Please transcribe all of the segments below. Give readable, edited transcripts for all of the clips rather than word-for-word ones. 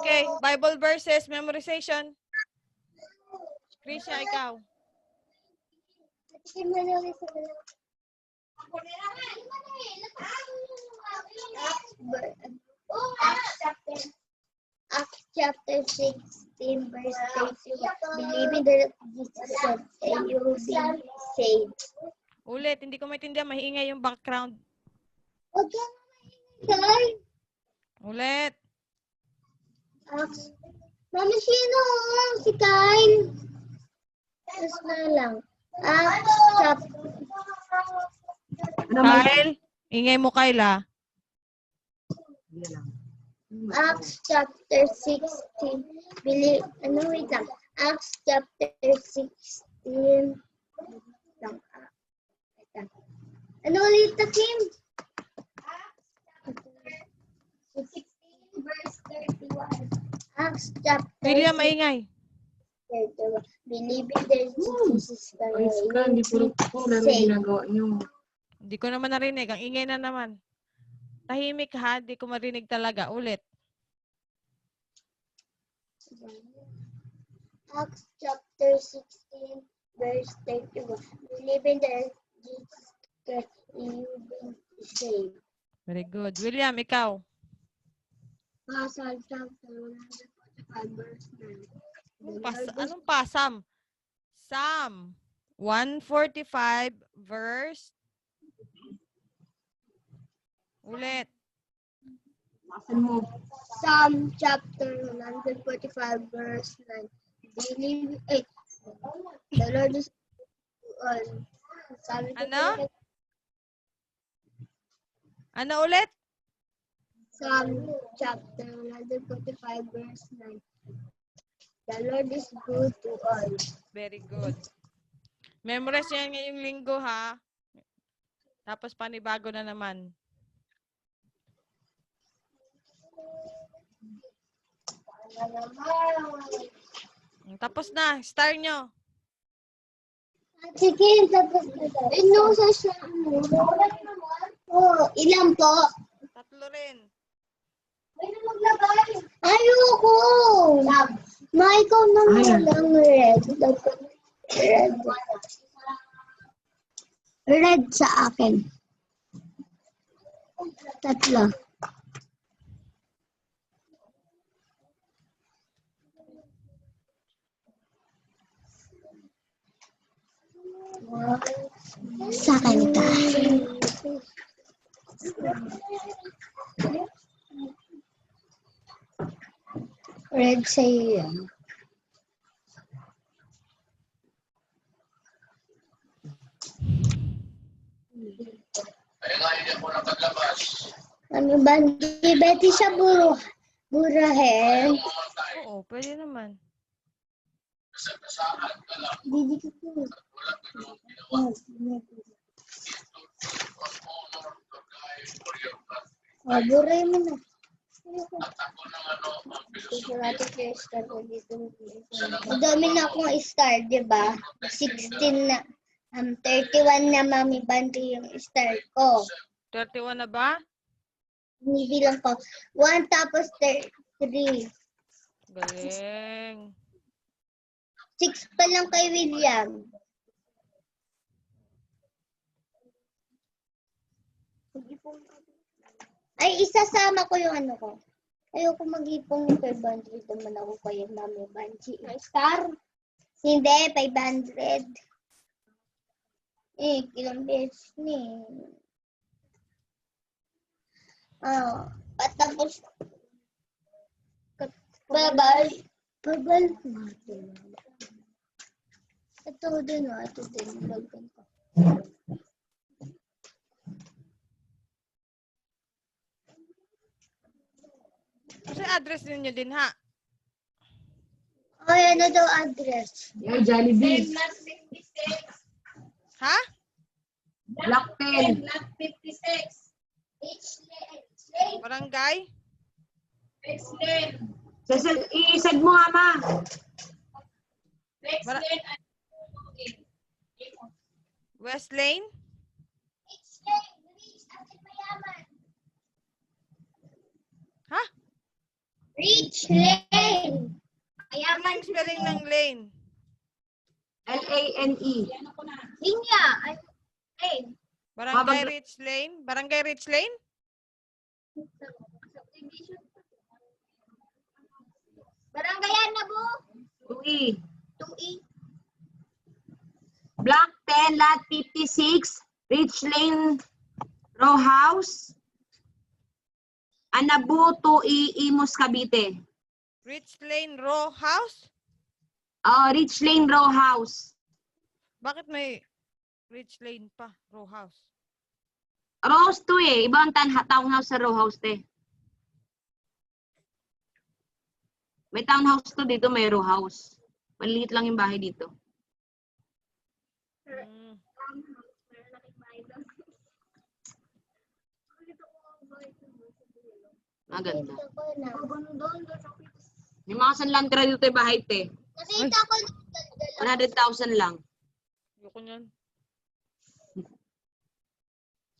Okay, Bible verses, memorization. Krisha, ikaw. Acts chapter 16, verse 31. Believing that Jesus said, and you will be saved. Ulit, hindi ko maintindihan. Mahiingay yung background. Huwag ka maingay. Ulit. Acts. Mami, sino? Si Kyle. Tapos na lang. Acts chapter. Kyle, ingay mo, Kyle, ha? Acts chapter 16. Wait lang. Acts chapter 16. Ano ulit na, Kim? Acts 16 verse 31. Acts chapter William, maingay. 31. Believing that Jesus Ayos ka, hindi puro lang ginagawa niyo. Hindi ko naman narinig. Ang ingay na naman. Tahimik, ha? Hindi ko marinig talaga. Ulit. Acts chapter 16, verse 31. Believing that Jesus Christ, you will be saved. Very good. William, ikaw. Psalm chapter 145, verse 9. Anong pasam? Psalm 145 verse. Ulit. Masan mo? Psalm chapter 145, verse 9. Believe, the Lord is all. Ano? Ano ulit? Psalm chapter 145, verse 9. The Lord is good to all. Very good. Memorize yan ngayong linggo, ha? Tapos panibago na naman. Tapos na. Star nyo. Sige, tapos na daw. Inusa siya. Oh, ilan po? 3 rin. Ayoko! Ma, ikaw naman lang red. Dapat red. Red sa akin. 3. Sa akin ito. Red sa'yo yan. Ano ba? Di Betty siya burahin. Oo, pwede naman. Didi ka po. Burahin mo na. Madami na akong star, di ba? 16 na. 31 na, Mami Banti, yung star ko. 31 na ba? Binibilang ko. 1 tapos 3. Galing. 6 pa lang kay William. Ay, isasama ko yung ano ko. Ayoko mag-ipong 500 naman ako kay Mami Banji. Star? Hindi, 500. Ilang beses ni. Patapos. Babal natin. Ito din, ito din. Lagyan ko. Kasi address ninyo din, ha? Ay, ano daw address? Yeah, Jollibee. Ha? Black 10. Barangay? Iisad mo nga, ma. West Lane? Ha? Rich Lane. Ano yung spelling ng lane? L-A-N-E. Linya. Lane. Barangay Mabag- Rich Lane? Barangay Rich Lane? Barangayan na po. 2E. 2E. Block 10, lot 56, Rich Lane Row House. Anabu 2E, Imus, Cavite. Rich Lane Row House? Rich Lane Row House. Bakit may Rich Lane pa? Row House. Rows 2 eh. Iba ang townhouse sa row house te. May townhouse to dito, may row house. Maliit lang yung bahay dito. Hmm. Maganda. Nakita ko na. Yung mga sanlandra dito yung bahay te. Nakita ko na. 100,000 lang. Ayoko niyan.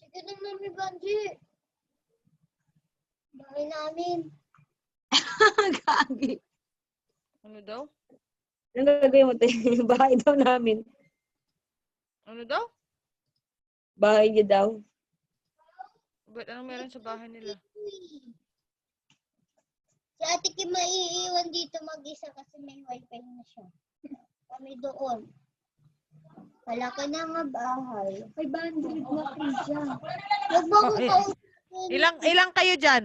Sige na Mami Banji. Bahay namin. Gagi. Ano daw? Ano gagawin mo te? Bahay daw namin. Ano daw? Bahay niya daw. Ba't anong meron sa bahay nila? Si Ate Kim maiiwan dito mag-isa kasi may wifi na siya. Kami doon. Malaki na nga bahay. 500 na siya. Huwag mo Oh, ko eh. kausapin. Ilang kayo dyan?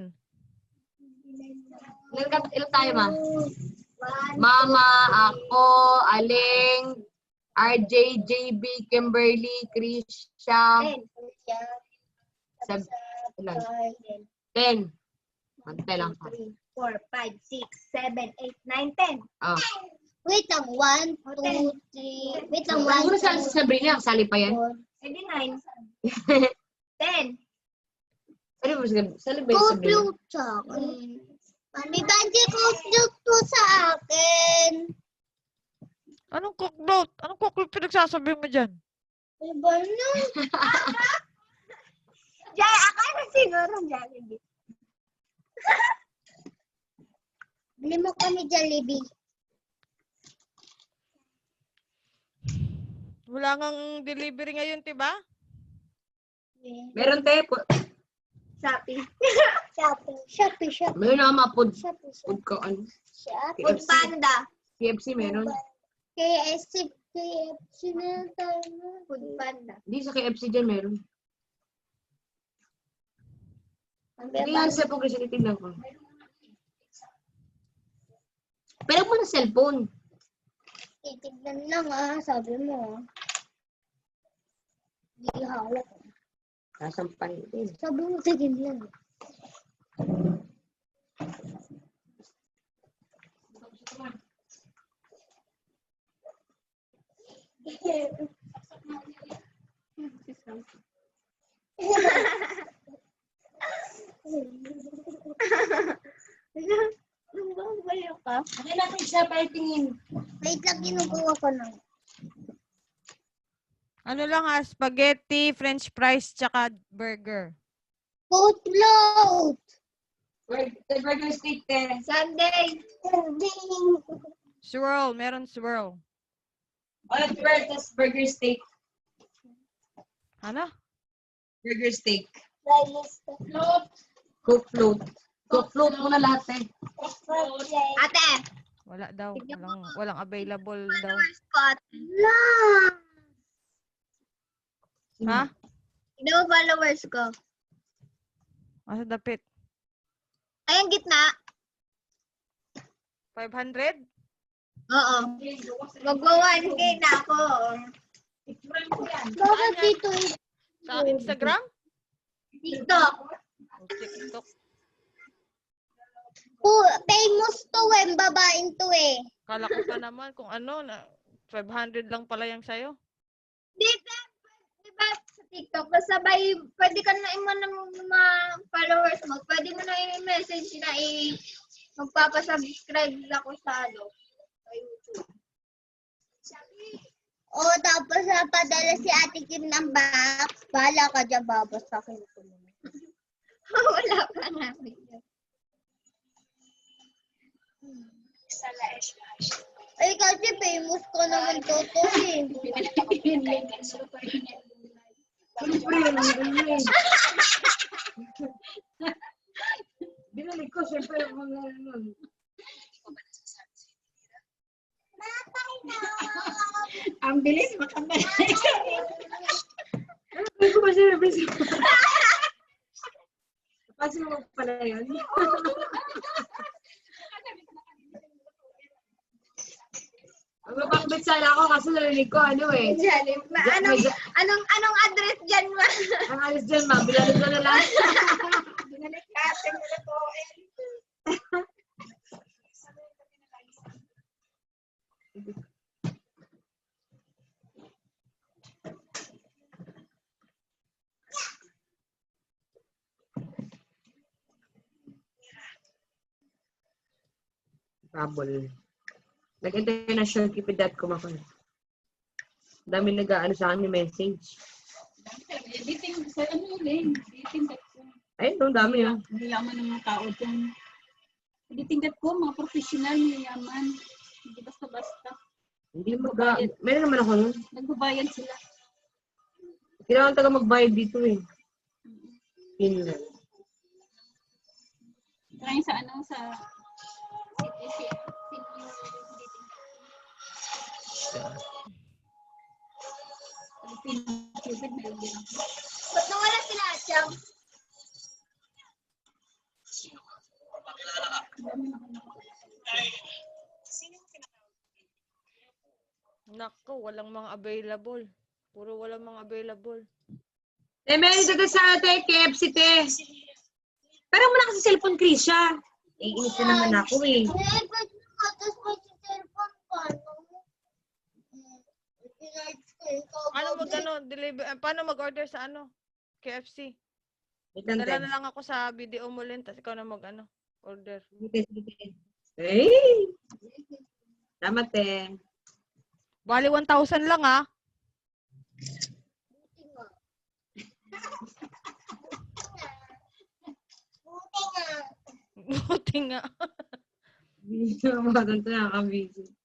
Ilan tayo ma? One, Mama, ako, Aling, RJ, JB, Kimberly, Krisha, 10. Siya. Sab- ilan? 10. 10. Mantay lang pa. 3, 4, 5, 6, 7, 8, 9, 10. Oh. Wait lang. 1, 2, 3. Wait lang. Huwag mo 1, na sali sa Sabrina, kasali pa yan. 4. Edi 9. 10. Sali mo sali ba yung Sabrina? Compute sa akin. Mami Banji, compute po sa akin. Anong cockroach? Anong cockroach pinagsasabi mo dyan? Ano ba na? Jay, akala siguro Jollibee. Bili mo kami Jollibee. Wala ngang delivery ngayon, diba? Meron tayo po. Shopee. Shopee. Meron na mga food. Shopee. Food ko, ano? Shopee. KFC. Panda. KFC meron. KFC na tayo. Food Panda. Hindi sa KFC dyan meron. Ang Hindi nga sa cellphone kasi titignan ko. Pero mo na cellphone. titignan lang sabi mo. Hindi hawak. Nasampay din. Sabi mo, tigil lang. Nagbabayo ka? Ano natin siya para tingin? Wait lang, kinukuha ko na. Ano lang spaghetti, french fries, tsaka burger. Coat float! The burger steak there. Sunday! Swirl, meron swirl. Burger steak. Ano? Burger steak. Float! Cook float. Cook float mo na lahat eh. Ate! Wala daw. Walang available daw. Scott! Lang! Ha? Hindi mo followers ko. Asa dapit? Ay, ang gitna. 500? Oo. Magwa-1K na ako. Bakit dito? Sa Instagram? TikTok. O TikTok? Famous to babaeng to Kala ko pa naman kung ano, 500 lang pala yung sayo. Diba sa TikTok, sabay, pwede ka na ng mga followers mo, pwede mo na i-message na magpapasubscribe ako sa YouTube. Tapos padala si Ate Kim ng box. Bahala ka dyan, babasakin ko naman. Wala pa namin. famous ka naman toto eh. Siyempre, hindi. Binalik ko, siyempre, mga ano. Ang bilis makabalik. Ano ko ba siya nabisi? Pasin mo pala yun. Magbabakbit sana ako kasi narinig ko ano eh. Jalim. Anong address dyan ma? Ang alis dyan ma, bilalik ko na lang. Binalik natin na to. Trouble. Nag-internationalcupid.com ako. Dami nag-ano sa akin yung message. Editing sa ano yun editing.com. Ayun, ang dami yun. Hindi yaman ng mga tao dyan. Editing.com, mga professional, mayaman. Hindi basta-basta. Hindi meron naman ako nun. Nagbabayad sila. Kailangan taga magbayad dito eh. Yun lang. Try sa ano, sa CTC, senior editing. Filipino Cupid, meron din ako. Ba't nawala sila Acham? Nako, walang mga available. Puro walang mga available. Eh, meron dito sa ate, KFC te. Pero mo na kasi cellphone, Krisha. Iinis na naman ako eh. Eh, ba't nakatas pa si cellphone paano? Ano paano mag-order sa ano? KFC. Wait lang, Dala te. na lang ako sa video mo Lin, tapos ikaw na order. Hey! Salamat te. Bali 1,000 lang ah. Buti nga. Buti nga. Hindi ko mga ganito nakakabisi.